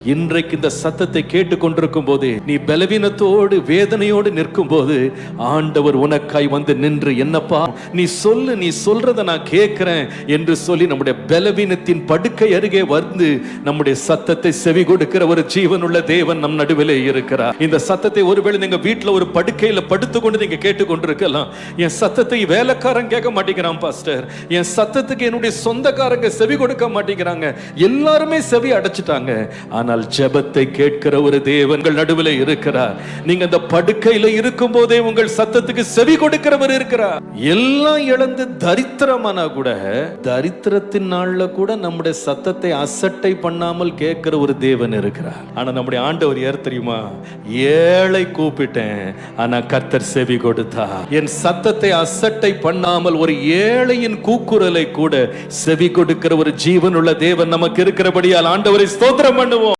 இன்றைக்கு இந்த சத்தத்தை கேட்டுக்கொண்டிருக்கும் போது நீ பலவீனத்தோடு வேதனையோடு நிற்கும் போது ஆண்டவர் உனக்காய் வந்து நின்று, என்னப்பா நீ சொல்லு, நீ சொல்றத நான் கேட்கிறேன் என்று சொல்லி நம்முடைய பலவீனத்தின் படுக்கை அருகே வந்து நம்முடைய சத்தத்தை செவி கொடுக்கிற ஒரு ஜீவனுள்ள தேவன் நம் நடுவிலே இருக்கிறார். இந்த சத்தத்தை ஒருவேளை நீங்க வீட்டுல ஒரு படுக்கையில படுத்துக்கொண்டு நீங்க கேட்டுக்கொண்டிருக்கலாம். என் சத்தத்தை வேலைக்காரன் கேட்க மாட்டேங்கிறான் பாஸ்டர், என் சத்தத்துக்கு என்னுடைய சொந்தக்காரங்க செவி கொடுக்க மாட்டேங்கிறாங்க, எல்லாருமே செவி அடைச்சிட்டாங்க. ஆனால் ஜெபத்தை கேட்கிற ஒரு தேவன் நடுவில் இருக்கிறார். நீங்க அந்த படுக்கையில இருக்கும் போதே உங்கள் சத்தத்துக்கு செவி கொடுக்கிறவர் இருக்கிறார். எல்லாம் இழந்து தரித்திரமானா கூட, தரித்திரத்தின் நாள்ல கூட நம்முடைய சத்தத்தை அசட்டை பண்ணாமல் கேட்கிற ஒரு தேவன் இருக்கிறார். ஆனா நம்முடைய ஆண்டவர் யார் தெரியுமா? ஏழை கூப்பிட்டேன், ஆனா கர்த்தர் செவி கொடுத்தார். என் சத்தத்தை அசட்டை பண்ணாமல் ஒரு ஏழையின் கூக்குரலை கூட செவி கொடுக்கிற ஒரு ஜீவனுள்ள தேவன் நமக்கு இருக்கிறபடியால் ஆண்டவரை ஸ்தோத்திரம் பண்ணுவோம்.